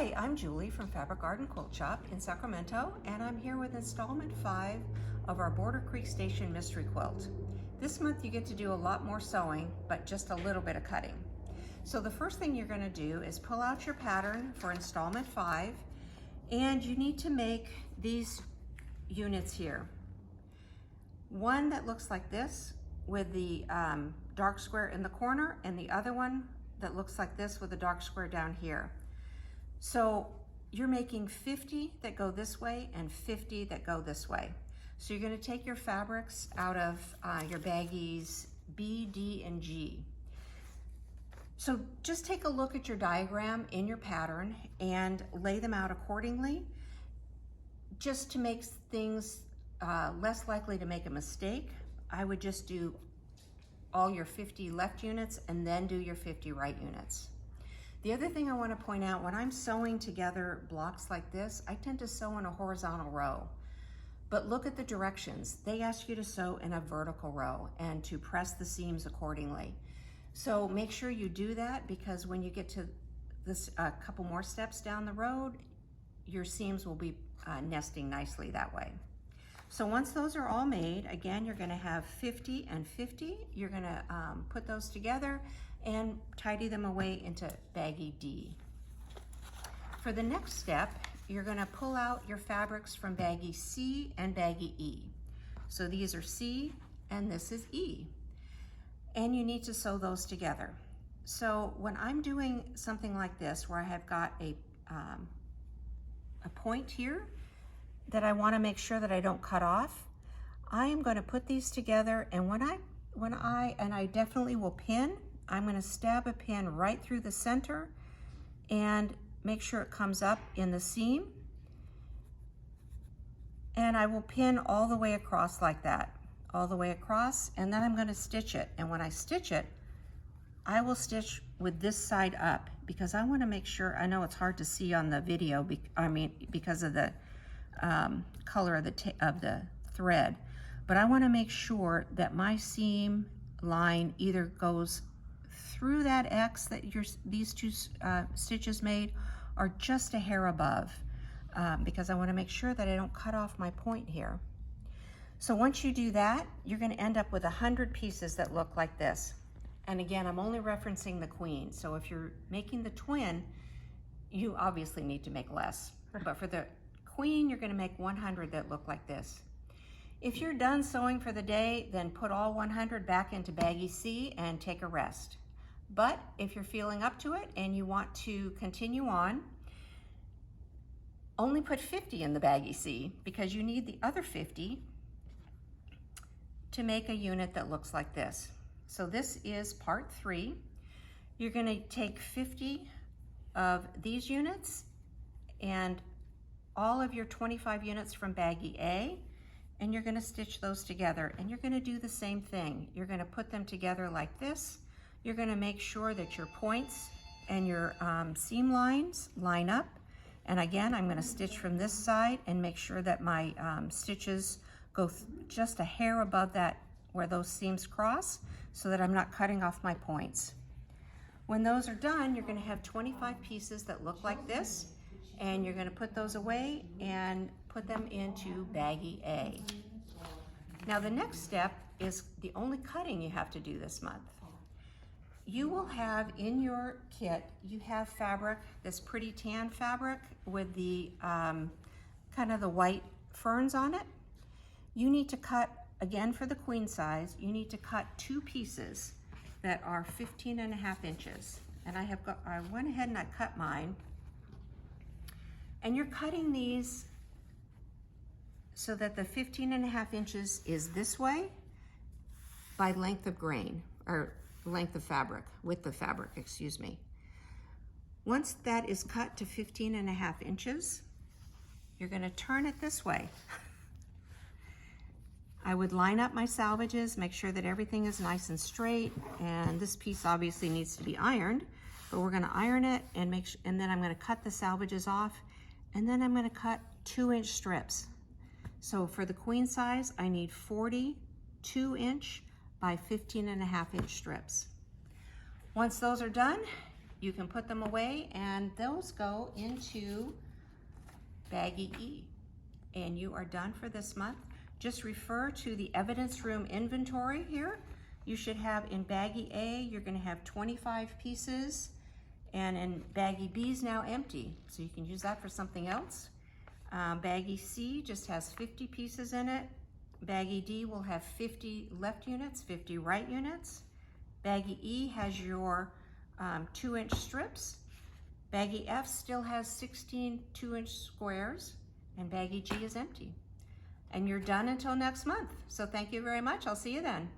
Hi, I'm Julie from Fabric Garden Quilt Shop in Sacramento, and I'm here with installment 5 of our Border Creek Station Mystery Quilt. This month you get to do a lot more sewing, but just a little bit of cutting. So the first thing you're going to do is pull out your pattern for installment 5, and you need to make these units here. One that looks like this with the dark square in the corner, and the other one that looks like this with a dark square down here. So you're making 50 that go this way and 50 that go this way. So you're going to take your fabrics out of your baggies B, D, and G. So just take a look at your diagram in your pattern and lay them out accordingly, just to make things less likely to make a mistake. I would just do all your 50 left units and then do your 50 right units. The other thing I want to point out, when I'm sewing together blocks like this, I tend to sew in a horizontal row. But look at the directions. They ask you to sew in a vertical row and to press the seams accordingly. So make sure you do that, because when you get to this couple more steps down the road, your seams will be nesting nicely that way. So once those are all made, again, you're going to have 50 and 50. You're going to put those together and tidy them away into baggie D. For the next step, you're going to pull out your fabrics from baggie C and baggie E. So these are C and this is E. And you need to sew those together. So when I'm doing something like this, where I have got a point here that I want to make sure that I don't cut off, I am going to put these together, and when I definitely will pin, I'm going to stab a pin right through the center and make sure it comes up in the seam, and I will pin all the way across like that, all the way across, and then I'm going to stitch it. And when I stitch it, I will stitch with this side up, because I want to make sure, I know it's hard to see on the video, because of the color of the thread, but I want to make sure that my seam line either goes through that X that these two stitches made, or just a hair above, because I want to make sure that I don't cut off my point here. So once you do that, you're going to end up with 100 pieces that look like this. And again, I'm only referencing the queen. So if you're making the twin, you obviously need to make less. But for the queen, you're going to make 100 that look like this. If you're done sewing for the day, then put all 100 back into baggie C and take a rest. But if you're feeling up to it and you want to continue on, only put 50 in the baggie C, because you need the other 50 to make a unit that looks like this. So this is part 3. You're going to take 50 of these units and all of your 25 units from baggie A, and you're going to stitch those together, and you're going to do the same thing. You're going to put them together like this. You're going to make sure that your points and your seam lines line up, and again, I'm going to stitch from this side and make sure that my stitches go just a hair above that where those seams cross, so that I'm not cutting off my points. When those are done, you're going to have 25 pieces that look like this, and you're going to put those away and put them into baggie A. Now the next step is the only cutting you have to do this month. You will have in your kit, you have fabric, this pretty tan fabric with the kind of the white ferns on it. You need to cut, again for the queen size, you need to cut 2 pieces that are 15.5 inches. And I went ahead and I cut mine. And you're cutting these so that the 15.5 inches is this way by length of grain, or length of fabric, width of fabric, excuse me. Once that is cut to 15.5 inches, you're going to turn it this way. I would line up my salvages, make sure that everything is nice and straight, and this piece obviously needs to be ironed, but we're going to iron it and and then I'm going to cut the salvages off, and then I'm going to cut 2-inch strips. So for the queen size, I need 40 2-inch by 15.5 inch strips. Once those are done, you can put them away, and those go into baggie E. And you are done for this month. Just refer to the evidence room inventory here. You should have in baggie A, you're going to have 25 pieces, and in baggie B is now empty, so you can use that for something else. Baggie C just has 50 pieces in it. Baggie D will have 50 left units, 50 right units. Baggie E has your 2-inch strips. Baggie F still has 16 2-inch squares, and baggie G is empty. And you're done until next month. So thank you very much. I'll see you then.